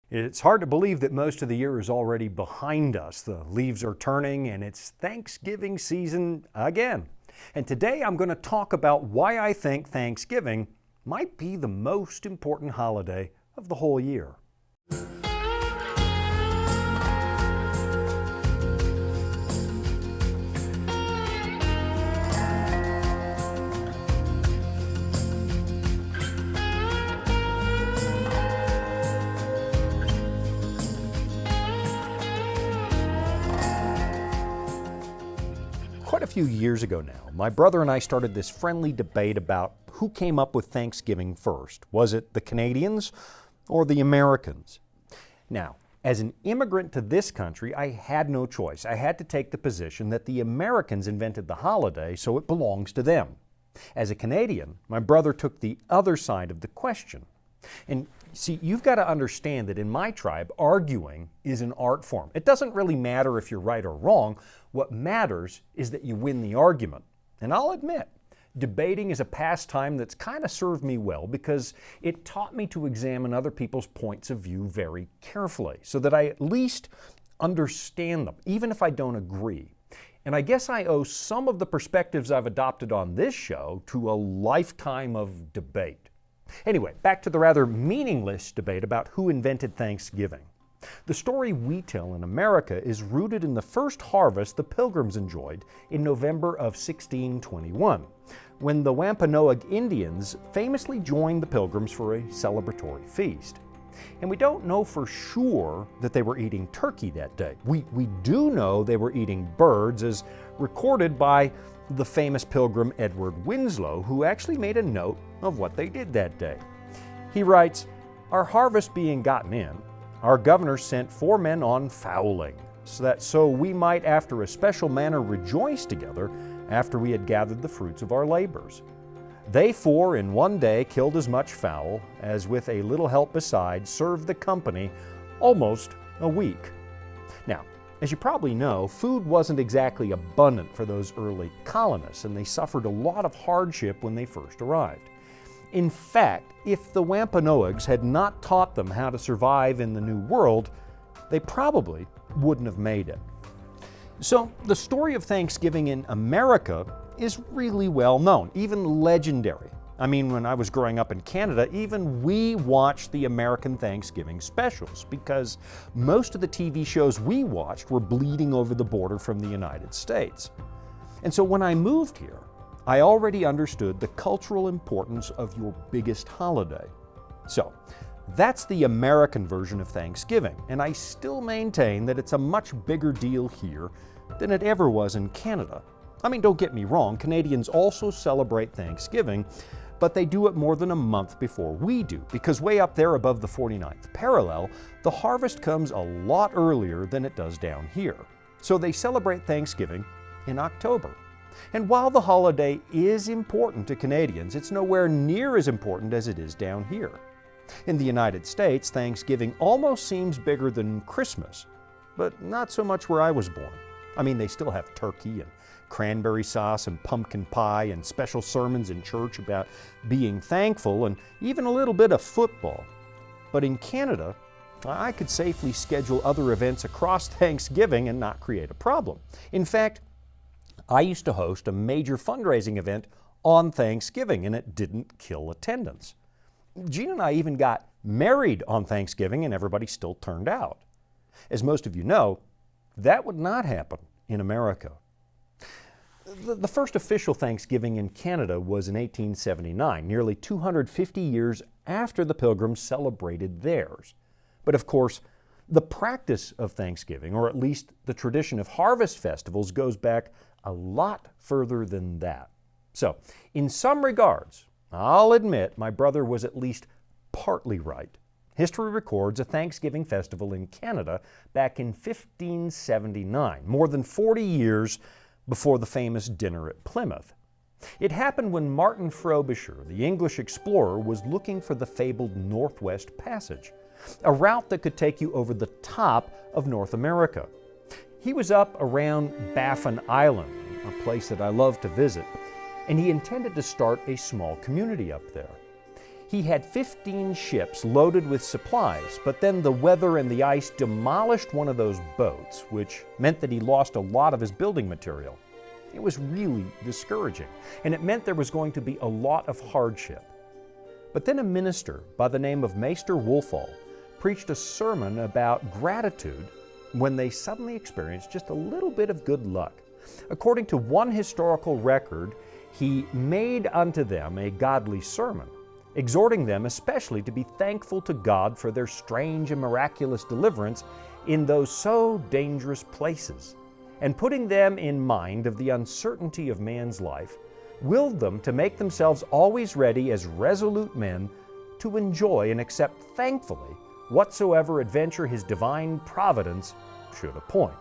It's hard to believe that most of the year is already behind us. The leaves are turning and it's Thanksgiving season again. And today I'm going to talk about why I think Thanksgiving might be the most important holiday of the whole year. Quite a few years ago now, my brother and I started this friendly debate about who came up with Thanksgiving first. Was it the Canadians or the Americans? Now, as an immigrant to this country, I had no choice. I had to take the position that the Americans invented the holiday, so it belongs to them. As a Canadian, my brother took the other side of the question. And see, you've got to understand that in my tribe, arguing is an art form. It doesn't really matter if you're right or wrong. What matters is that you win the argument. And I'll admit, debating is a pastime that's kind of served me well because it taught me to examine other people's points of view very carefully so that I at least understand them, even if I don't agree. And I guess I owe some of the perspectives I've adopted on this show to a lifetime of debate. Anyway, back to the rather meaningless debate about who invented Thanksgiving. The story we tell in America is rooted in the first harvest the Pilgrims enjoyed in November of 1621, when the Wampanoag Indians famously joined the Pilgrims for a celebratory feast. And we don't know for sure that they were eating turkey that day. We do know they were eating birds, as recorded by the famous pilgrim Edward Winslow, who actually made a note of what they did that day. He writes, "Our harvest being gotten in, our governor sent 4 men on fowling, so we might after a special manner rejoice together after we had gathered the fruits of our labors. They 4 in one day killed as much fowl as with a little help beside served the company almost a week." Now, as you probably know, food wasn't exactly abundant for those early colonists, and they suffered a lot of hardship when they first arrived. In fact, if the Wampanoags had not taught them how to survive in the New World, they probably wouldn't have made it. So the story of Thanksgiving in America is really well known, even legendary. I mean, when I was growing up in Canada, even we watched the American Thanksgiving specials because most of the TV shows we watched were bleeding over the border from the United States. And so when I moved here, I already understood the cultural importance of your biggest holiday. So that's the American version of Thanksgiving, and I still maintain that it's a much bigger deal here than it ever was in Canada. I mean, don't get me wrong, Canadians also celebrate Thanksgiving, but they do it more than a month before we do, because way up there above the 49th parallel, the harvest comes a lot earlier than it does down here. So they celebrate Thanksgiving in October. And while the holiday is important to Canadians, it's nowhere near as important as it is down here. In the United States, Thanksgiving almost seems bigger than Christmas, but not so much where I was born. I mean, they still have turkey and cranberry sauce and pumpkin pie and special sermons in church about being thankful and even a little bit of football. But in Canada, I could safely schedule other events across Thanksgiving and not create a problem. In fact, I used to host a major fundraising event on Thanksgiving, and it didn't kill attendance. Gene and I even got married on Thanksgiving, and everybody still turned out. As most of you know, that would not happen in America. The first official Thanksgiving in Canada was in 1879, nearly 250 years after the Pilgrims celebrated theirs. But of course, the practice of Thanksgiving, or at least the tradition of harvest festivals, goes back a lot further than that. So, in some regards, I'll admit my brother was at least partly right. History records a Thanksgiving festival in Canada back in 1579, more than 40 years before the famous dinner at Plymouth. It happened when Martin Frobisher, the English explorer, was looking for the fabled Northwest Passage, a route that could take you over the top of North America. He was up around Baffin Island, a place that I love to visit, and he intended to start a small community up there. He had 15 ships loaded with supplies, but then the weather and the ice demolished one of those boats, which meant that he lost a lot of his building material. It was really discouraging, and it meant there was going to be a lot of hardship. But then a minister by the name of Maester Wolfall preached a sermon about gratitude when they suddenly experienced just a little bit of good luck. According to one historical record, he made unto them a godly sermon, exhorting them especially to be thankful to God for their strange and miraculous deliverance in those so dangerous places, and putting them in mind of the uncertainty of man's life, willed them to make themselves always ready as resolute men to enjoy and accept thankfully whatsoever adventure his divine providence should appoint.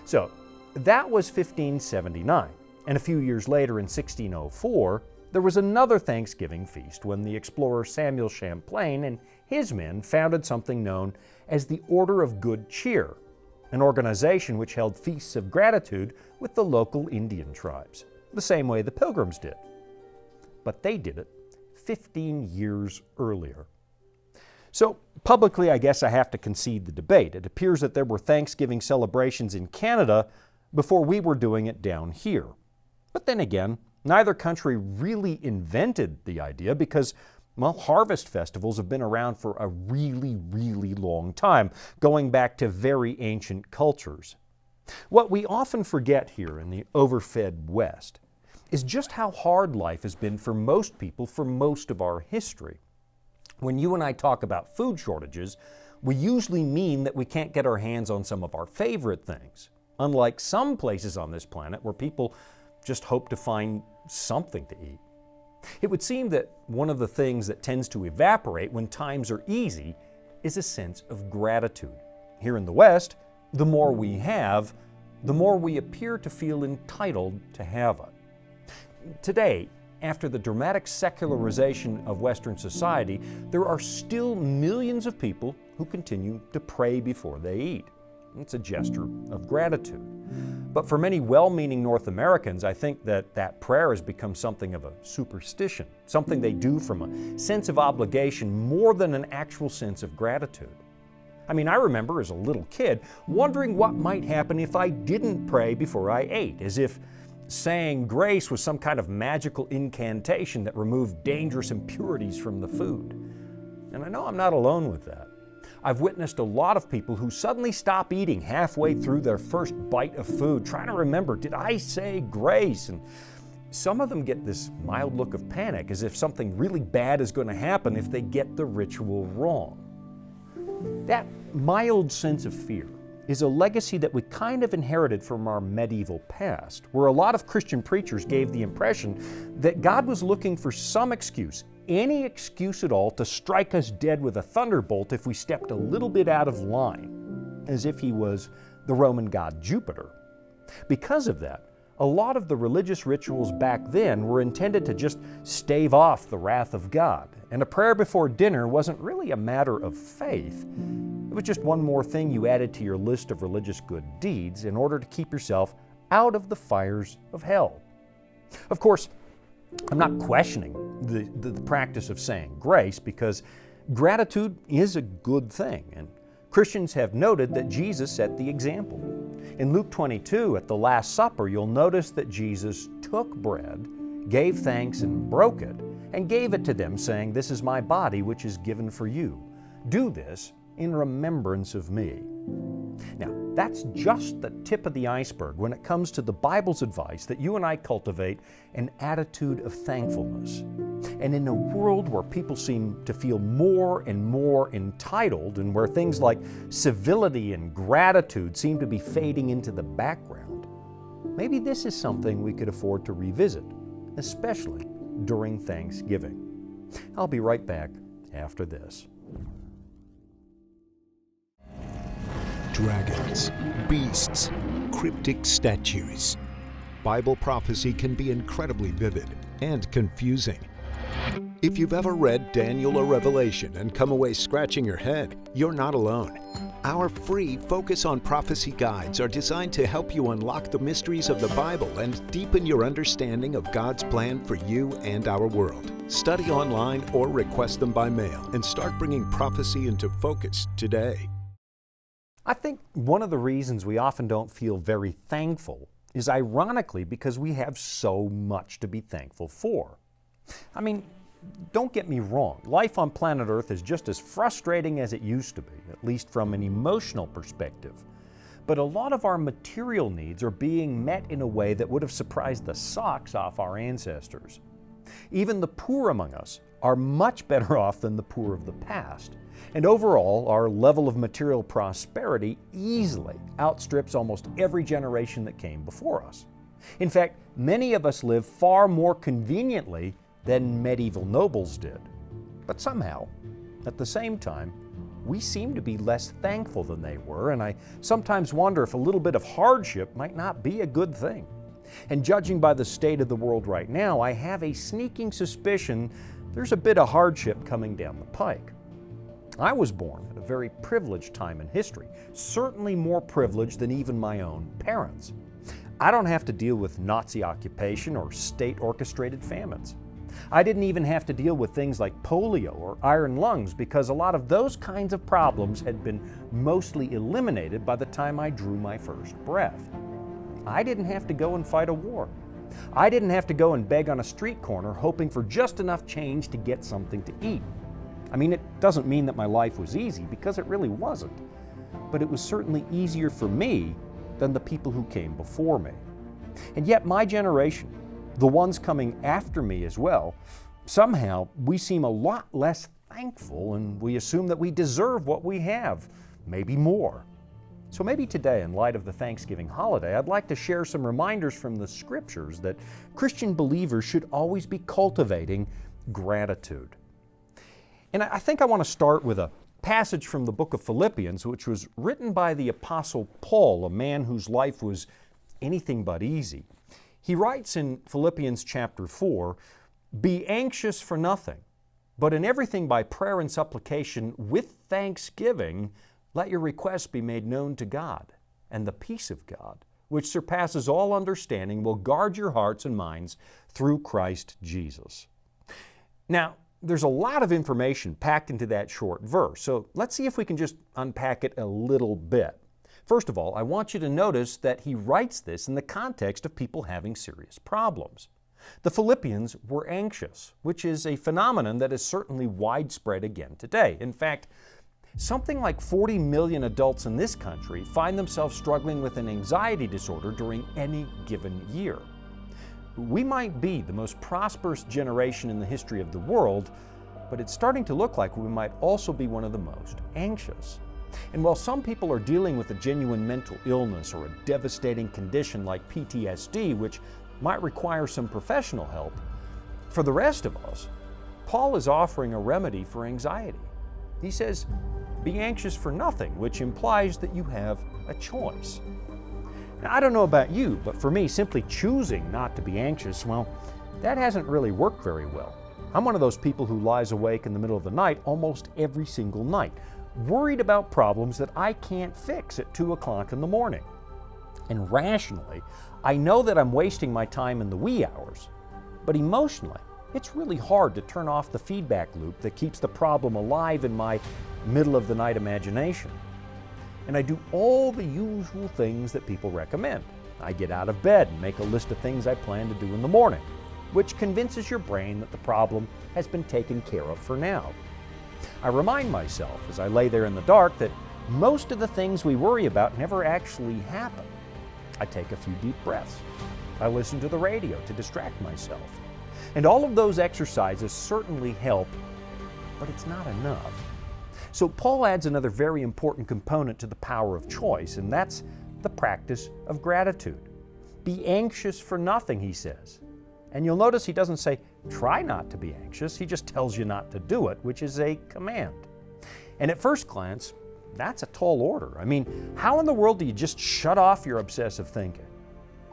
So that was 1579, and a few years later in 1604, there was another Thanksgiving feast when the explorer Samuel Champlain and his men founded something known as the Order of Good Cheer, an organization which held feasts of gratitude with the local Indian tribes, the same way the Pilgrims did. But they did it 15 years earlier. So publicly, I guess I have to concede the debate. It appears that there were Thanksgiving celebrations in Canada before we were doing it down here. But then again, neither country really invented the idea because, well, harvest festivals have been around for a really, really long time, going back to very ancient cultures. What we often forget here in the overfed West is just how hard life has been for most people for most of our history. When you and I talk about food shortages, we usually mean that we can't get our hands on some of our favorite things, unlike some places on this planet where people just hope to find something to eat. It would seem that one of the things that tends to evaporate when times are easy is a sense of gratitude. Here in the West, the more we have, the more we appear to feel entitled to have it. Today, after the dramatic secularization of Western society, there are still millions of people who continue to pray before they eat. It's a gesture of gratitude. But for many well-meaning North Americans, I think that prayer has become something of a superstition, something they do from a sense of obligation more than an actual sense of gratitude. I mean, I remember as a little kid wondering what might happen if I didn't pray before I ate, as if saying grace was some kind of magical incantation that removed dangerous impurities from the food. And I know I'm not alone with that. I've witnessed a lot of people who suddenly stop eating halfway through their first bite of food, trying to remember, did I say grace? And some of them get this mild look of panic, as if something really bad is going to happen if they get the ritual wrong. That mild sense of fear is a legacy that we kind of inherited from our medieval past, where a lot of Christian preachers gave the impression that God was looking for some excuse, any excuse at all, to strike us dead with a thunderbolt if we stepped a little bit out of line, as if he was the Roman god Jupiter. Because of that, a lot of the religious rituals back then were intended to just stave off the wrath of God, and a prayer before dinner wasn't really a matter of faith. It was just one more thing you added to your list of religious good deeds in order to keep yourself out of the fires of hell. Of course, I'm not questioning the practice of saying grace, because gratitude is a good thing, and Christians have noted that Jesus set the example. In Luke 22, at the Last Supper, you'll notice that Jesus took bread, gave thanks and broke it, and gave it to them, saying, "This is my body, which is given for you. Do this in remembrance of me." Now, that's just the tip of the iceberg when it comes to the Bible's advice that you and I cultivate an attitude of thankfulness. And in a world where people seem to feel more and more entitled, and where things like civility and gratitude seem to be fading into the background, maybe this is something we could afford to revisit, especially during Thanksgiving. I'll be right back after this. Dragons, beasts, cryptic statues. Bible prophecy can be incredibly vivid and confusing. If you've ever read Daniel or Revelation and come away scratching your head, you're not alone. Our free Focus on Prophecy guides are designed to help you unlock the mysteries of the Bible and deepen your understanding of God's plan for you and our world. Study online or request them by mail and start bringing prophecy into focus today. I think one of the reasons we often don't feel very thankful is ironically because we have so much to be thankful for. I mean, don't get me wrong, life on planet Earth is just as frustrating as it used to be, at least from an emotional perspective. But a lot of our material needs are being met in a way that would have surprised the socks off our ancestors. Even the poor among us are much better off than the poor of the past. And overall, our level of material prosperity easily outstrips almost every generation that came before us. In fact, many of us live far more conveniently than medieval nobles did. But somehow, at the same time, we seem to be less thankful than they were, and I sometimes wonder if a little bit of hardship might not be a good thing. And judging by the state of the world right now, I have a sneaking suspicion there's a bit of hardship coming down the pike. I was born at a very privileged time in history, certainly more privileged than even my own parents. I don't have to deal with Nazi occupation or state-orchestrated famines. I didn't even have to deal with things like polio or iron lungs because a lot of those kinds of problems had been mostly eliminated by the time I drew my first breath. I didn't have to go and fight a war. I didn't have to go and beg on a street corner hoping for just enough change to get something to eat. I mean, it doesn't mean that my life was easy because it really wasn't, but it was certainly easier for me than the people who came before me. And yet my generation, the ones coming after me as well, somehow we seem a lot less thankful and we assume that we deserve what we have, maybe more. So maybe today, in light of the Thanksgiving holiday, I'd like to share some reminders from the Scriptures that Christian believers should always be cultivating gratitude. And I think I want to start with a passage from the book of Philippians, which was written by the Apostle Paul, a man whose life was anything but easy. He writes in Philippians chapter 4, "Be anxious for nothing, but in everything by prayer and supplication with thanksgiving, let your requests be made known to God, and the peace of God, which surpasses all understanding, will guard your hearts and minds through Christ Jesus." Now, there's a lot of information packed into that short verse, so let's see if we can just unpack it a little bit. First of all, I want you to notice that he writes this in the context of people having serious problems. The Philippians were anxious, which is a phenomenon that is certainly widespread again today. In fact, something like 40 million adults in this country find themselves struggling with an anxiety disorder during any given year. We might be the most prosperous generation in the history of the world, but it's starting to look like we might also be one of the most anxious. And while some people are dealing with a genuine mental illness or a devastating condition like PTSD, which might require some professional help, for the rest of us, Paul is offering a remedy for anxiety. He says, "Be anxious for nothing," which implies that you have a choice. Now, I don't know about you, but for me, simply choosing not to be anxious, well, that hasn't really worked very well. I'm one of those people who lies awake in the middle of the night almost every single night, worried about problems that I can't fix at 2 o'clock in the morning. And rationally, I know that I'm wasting my time in the wee hours, but emotionally, it's really hard to turn off the feedback loop that keeps the problem alive in my middle-of-the-night imagination. And I do all the usual things that people recommend. I get out of bed and make a list of things I plan to do in the morning, which convinces your brain that the problem has been taken care of for now. I remind myself as I lay there in the dark that most of the things we worry about never actually happen. I take a few deep breaths. I listen to the radio to distract myself. And all of those exercises certainly help, but it's not enough. So Paul adds another very important component to the power of choice, and that's the practice of gratitude. Be anxious for nothing, he says. And you'll notice he doesn't say, try not to be anxious. He just tells you not to do it, which is a command. And at first glance, that's a tall order. I mean, how in the world do you just shut off your obsessive thinking?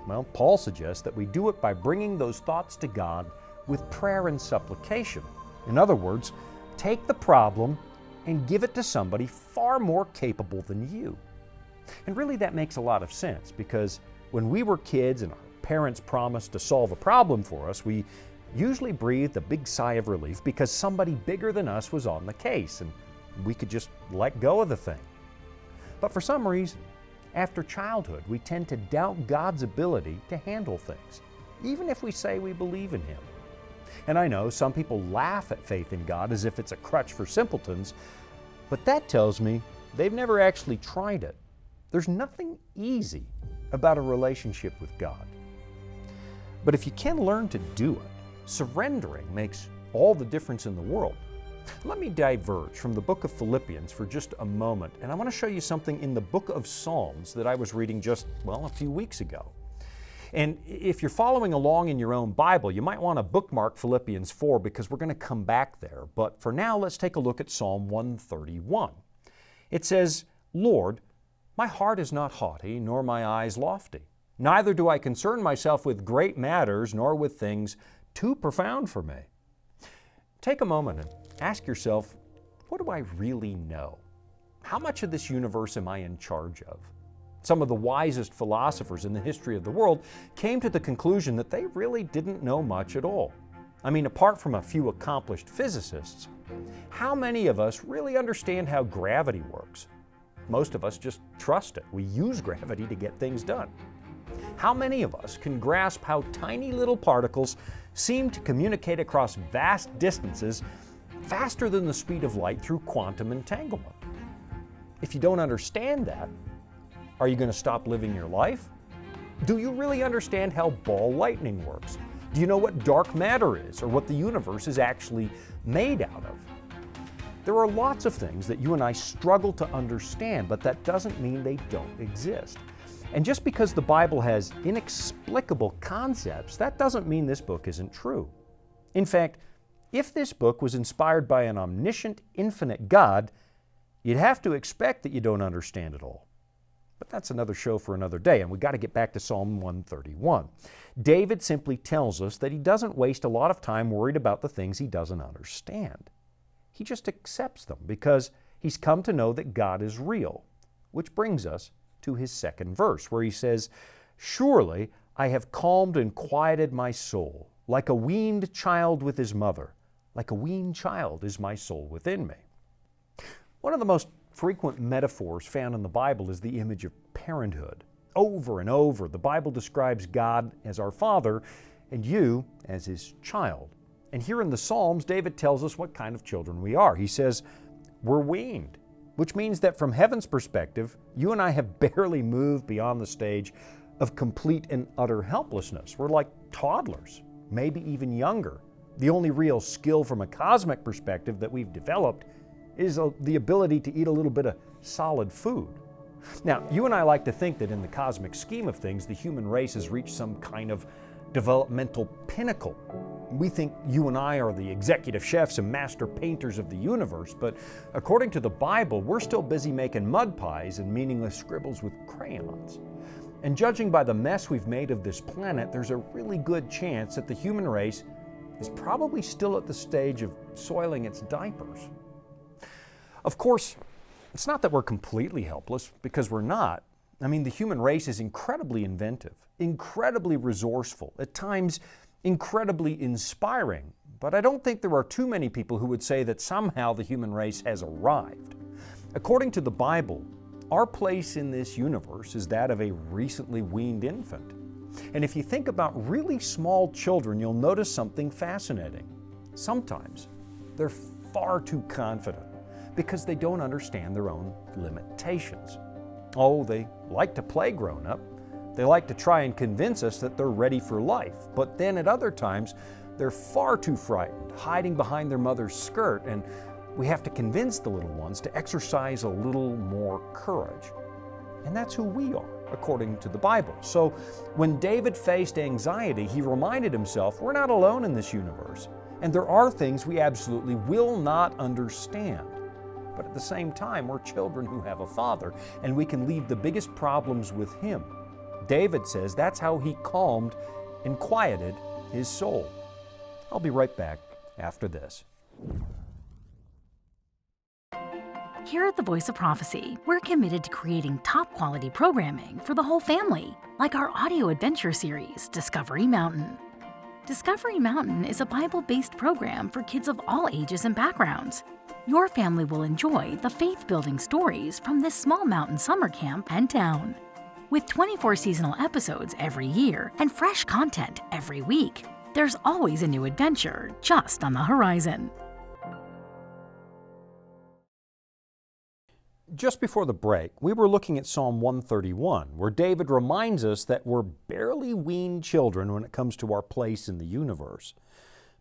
Well, Paul suggests that we do it by bringing those thoughts to God with prayer and supplication. In other words, take the problem and give it to somebody far more capable than you. And really that makes a lot of sense, because when we were kids and our parents promised to solve a problem for us, we usually breathed a big sigh of relief because somebody bigger than us was on the case and we could just let go of the thing. But for some reason, after childhood, we tend to doubt God's ability to handle things, even if we say we believe in Him. And I know some people laugh at faith in God as if it's a crutch for simpletons, but that tells me they've never actually tried it. There's nothing easy about a relationship with God. But if you can learn to do it, surrendering makes all the difference in the world. Let me diverge from the book of Philippians for just a moment, and I want to show you something in the book of Psalms that I was reading just, a few weeks ago. And if you're following along in your own Bible, you might want to bookmark Philippians 4 because we're going to come back there. But for now, let's take a look at Psalm 131. It says, "Lord, my heart is not haughty, nor my eyes lofty. Neither do I concern myself with great matters, nor with things too profound for me." Take a moment and ask yourself, what do I really know? How much of this universe am I in charge of? Some of the wisest philosophers in the history of the world came to the conclusion that they really didn't know much at all. I mean, apart from a few accomplished physicists, how many of us really understand how gravity works? Most of us just trust it. We use gravity to get things done. How many of us can grasp how tiny little particles seem to communicate across vast distances faster than the speed of light through quantum entanglement? If you don't understand that, are you going to stop living your life? Do you really understand how ball lightning works? Do you know what dark matter is, or what the universe is actually made out of? There are lots of things that you and I struggle to understand, but that doesn't mean they don't exist. And just because the Bible has inexplicable concepts, that doesn't mean this book isn't true. In fact, if this book was inspired by an omniscient, infinite God, you'd have to expect that you don't understand it all. But that's another show for another day, and we've got to get back to Psalm 131. David simply tells us that he doesn't waste a lot of time worried about the things he doesn't understand. He just accepts them because he's come to know that God is real, which brings us to his second verse, where he says, "Surely I have calmed and quieted my soul, like a weaned child with his mother. Like a weaned child is my soul within me." One of the most frequent metaphors found in the Bible is the image of parenthood. Over and over, the Bible describes God as our Father and you as His child. And here in the Psalms, David tells us what kind of children we are. He says, we're weaned, which means that from heaven's perspective, you and I have barely moved beyond the stage of complete and utter helplessness. We're like toddlers, maybe even younger. The only real skill from a cosmic perspective that we've developed is the ability to eat a little bit of solid food. Now, you and I like to think that in the cosmic scheme of things, the human race has reached some kind of developmental pinnacle. We think you and I are the executive chefs and master painters of the universe, but according to the Bible, we're still busy making mud pies and meaningless scribbles with crayons. And judging by the mess we've made of this planet, there's a really good chance that the human race is probably still at the stage of soiling its diapers. Of course, it's not that we're completely helpless, because we're not. I mean, the human race is incredibly inventive, incredibly resourceful, at times incredibly inspiring, but I don't think there are too many people who would say that somehow the human race has arrived. According to the Bible, our place in this universe is that of a recently weaned infant. And if you think about really small children, you'll notice something fascinating. Sometimes they're far too confident because they don't understand their own limitations. Oh, they like to play grown-up. They like to try and convince us that they're ready for life. But then at other times, they're far too frightened, hiding behind their mother's skirt, and we have to convince the little ones to exercise a little more courage. And that's who we are, according to the Bible. So when David faced anxiety, he reminded himself, we're not alone in this universe, and there are things we absolutely will not understand. But at the same time, we're children who have a Father, and we can leave the biggest problems with Him. David says that's how he calmed and quieted his soul. I'll be right back after this. Here at the Voice of Prophecy, we're committed to creating top-quality programming for the whole family, like our audio adventure series, Discovery Mountain. Discovery Mountain is a Bible-based program for kids of all ages and backgrounds. Your family will enjoy the faith-building stories from this small mountain summer camp and town. With 24 seasonal episodes every year and fresh content every week, there's always a new adventure just on the horizon. Just before the break, we were looking at Psalm 131, where David reminds us that we're barely weaned children when it comes to our place in the universe.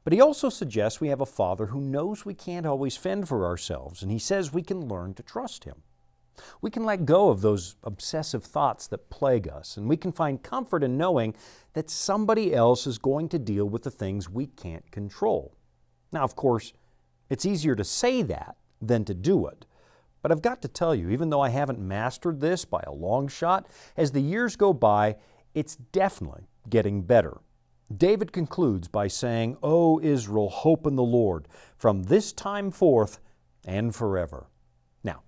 But he also suggests we have a Father who knows we can't always fend for ourselves, and he says we can learn to trust him. We can let go of those obsessive thoughts that plague us, and we can find comfort in knowing that somebody else is going to deal with the things we can't control. Now, of course, it's easier to say that than to do it. But I've got to tell you, even though I haven't mastered this by a long shot, as the years go by, it's definitely getting better. David concludes by saying, "O Israel, hope in the Lord, from this time forth and forever." Now,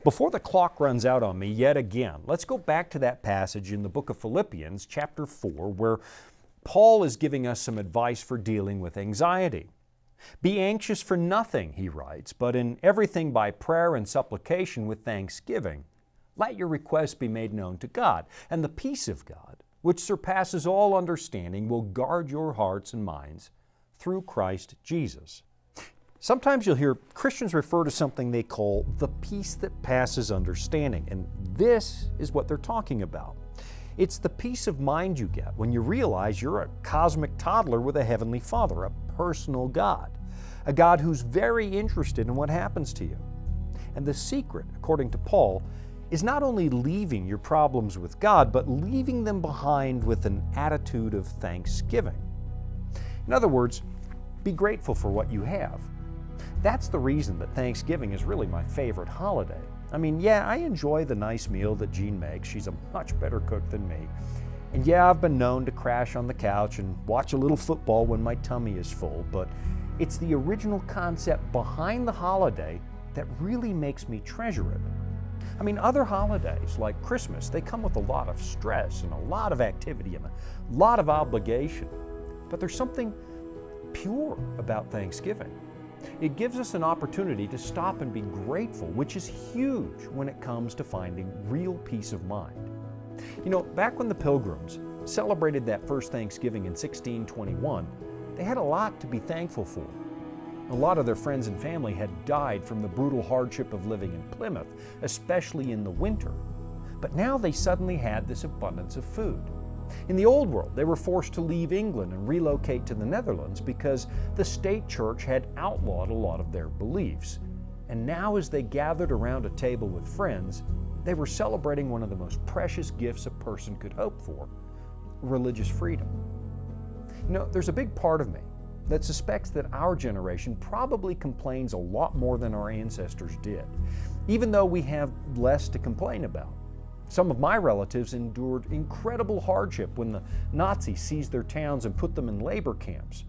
before the clock runs out on me yet again, let's go back to that passage in the book of Philippians, chapter 4, where Paul is giving us some advice for dealing with anxiety. "Be anxious for nothing," he writes, "but in everything by prayer and supplication with thanksgiving. Let your requests be made known to God, and the peace of God, which surpasses all understanding, will guard your hearts and minds through Christ Jesus." Sometimes you'll hear Christians refer to something they call the peace that passes understanding, and this is what they're talking about. It's the peace of mind you get when you realize you're a cosmic toddler with a heavenly Father, a personal God, a God who's very interested in what happens to you. And the secret, according to Paul, is not only leaving your problems with God, but leaving them behind with an attitude of thanksgiving. In other words, be grateful for what you have. That's the reason that Thanksgiving is really my favorite holiday. I mean, yeah, I enjoy the nice meal that Jean makes. She's a much better cook than me. And yeah, I've been known to crash on the couch and watch a little football when my tummy is full, but it's the original concept behind the holiday that really makes me treasure it. I mean, other holidays like Christmas, they come with a lot of stress and a lot of activity and a lot of obligation. But there's something pure about Thanksgiving. It gives us an opportunity to stop and be grateful, which is huge when it comes to finding real peace of mind. You know, back when the Pilgrims celebrated that first Thanksgiving in 1621, they had a lot to be thankful for. A lot of their friends and family had died from the brutal hardship of living in Plymouth, especially in the winter. But now they suddenly had this abundance of food. In the Old World, they were forced to leave England and relocate to the Netherlands because the state church had outlawed a lot of their beliefs. And now as they gathered around a table with friends, they were celebrating one of the most precious gifts a person could hope for, religious freedom. You know, there's a big part of me that suspects that our generation probably complains a lot more than our ancestors did, even though we have less to complain about. Some of my relatives endured incredible hardship when the Nazis seized their towns and put them in labor camps.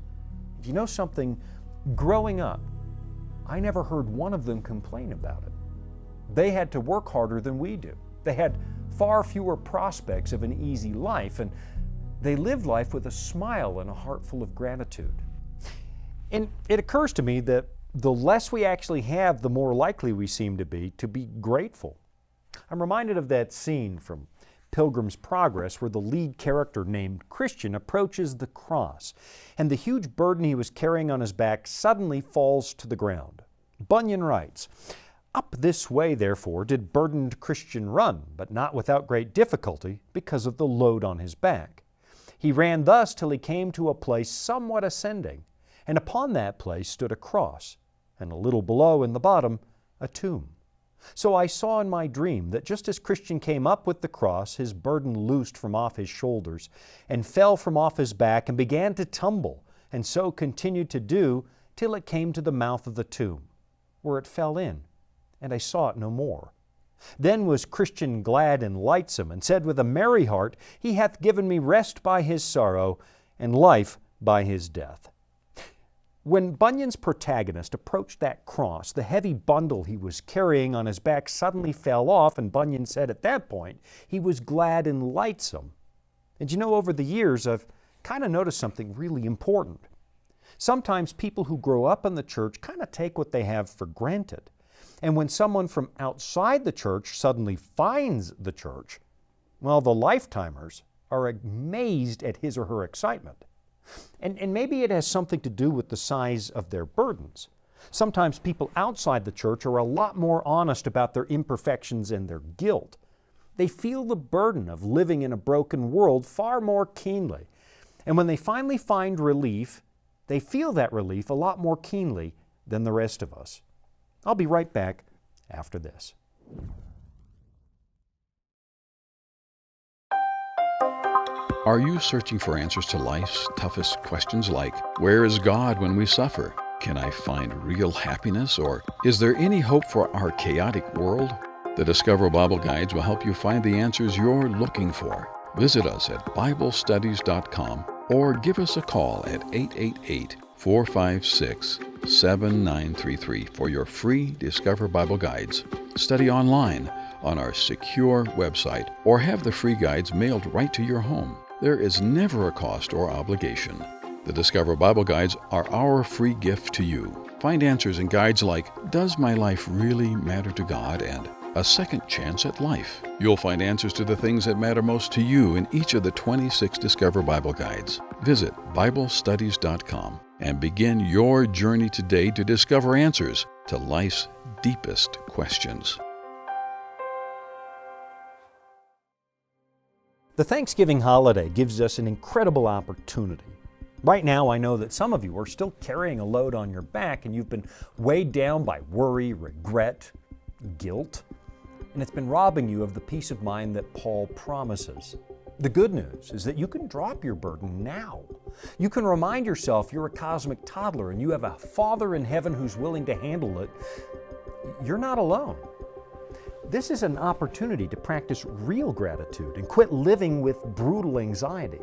Do you know something? Growing up, I never heard one of them complain about it. They had to work harder than we do. They had far fewer prospects of an easy life, and they lived life with a smile and a heart full of gratitude. And it occurs to me that the less we actually have, the more likely we seem to be grateful. I'm reminded of that scene from Pilgrim's Progress where the lead character named Christian approaches the cross, and the huge burden he was carrying on his back suddenly falls to the ground. Bunyan writes, "Up this way, therefore, did burdened Christian run, but not without great difficulty, because of the load on his back. He ran thus till he came to a place somewhat ascending, and upon that place stood a cross, and a little below in the bottom a tomb. So I saw in my dream that just as Christian came up with the cross, his burden loosed from off his shoulders, and fell from off his back, and began to tumble, and so continued to do till it came to the mouth of the tomb, where it fell in, and I saw it no more. Then was Christian glad and lightsome, and said with a merry heart, He hath given me rest by his sorrow, and life by his death." When Bunyan's protagonist approached that cross, the heavy bundle he was carrying on his back suddenly fell off, and Bunyan said at that point he was glad and lightsome. And you know, over the years, I've kind of noticed something really important. Sometimes people who grow up in the church kind of take what they have for granted. And when someone from outside the church suddenly finds the church, well, the lifetimers are amazed at his or her excitement. And maybe it has something to do with the size of their burdens. Sometimes people outside the church are a lot more honest about their imperfections and their guilt. They feel the burden of living in a broken world far more keenly. And when they finally find relief, they feel that relief a lot more keenly than the rest of us. I'll be right back after this. Are you searching for answers to life's toughest questions like, where is God when we suffer? Can I find real happiness? Or is there any hope for our chaotic world? The Discover Bible Guides will help you find the answers you're looking for. Visit us at BibleStudies.com or give us a call at 888-456-7933 for your free Discover Bible Guides. Study online on our secure website or have the free guides mailed right to your home. There is never a cost or obligation. The Discover Bible Guides are our free gift to you. Find answers in guides like, Does My Life Really Matter to God? And A Second Chance at Life. You'll find answers to the things that matter most to you in each of the 26 Discover Bible Guides. Visit BibleStudies.com and begin your journey today to discover answers to life's deepest questions. The Thanksgiving holiday gives us an incredible opportunity. Right now, I know that some of you are still carrying a load on your back and you've been weighed down by worry, regret, guilt, and it's been robbing you of the peace of mind that Paul promises. The good news is that you can drop your burden now. You can remind yourself you're a cosmic toddler and you have a Father in heaven who's willing to handle it. You're not alone. This is an opportunity to practice real gratitude and quit living with brutal anxiety.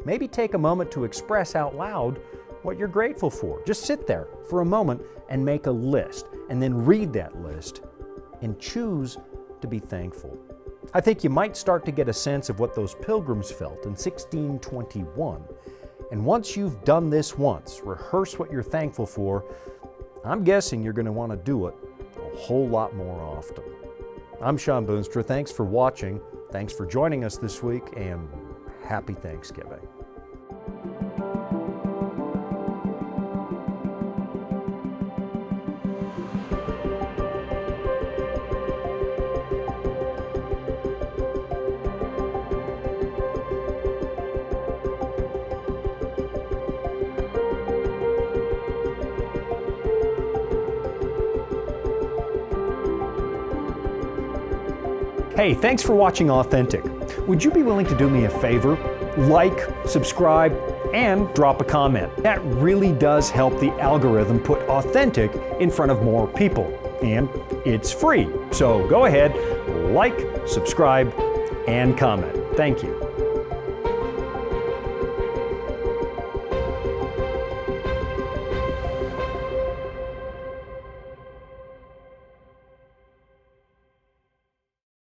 Maybe take a moment to express out loud what you're grateful for. Just sit there for a moment and make a list, and then read that list and choose to be thankful. I think you might start to get a sense of what those pilgrims felt in 1621. And once you've done this once, rehearse what you're thankful for, I'm guessing you're going to want to do it a whole lot more often. I'm Shawn Boonstra. Thanks for watching. Thanks for joining us this week, and happy Thanksgiving. Hey, thanks for watching Authentic. Would you be willing to do me a favor? Like, subscribe, and drop a comment. That really does help the algorithm put Authentic in front of more people. And it's free. So go ahead, like, subscribe, and comment. Thank you.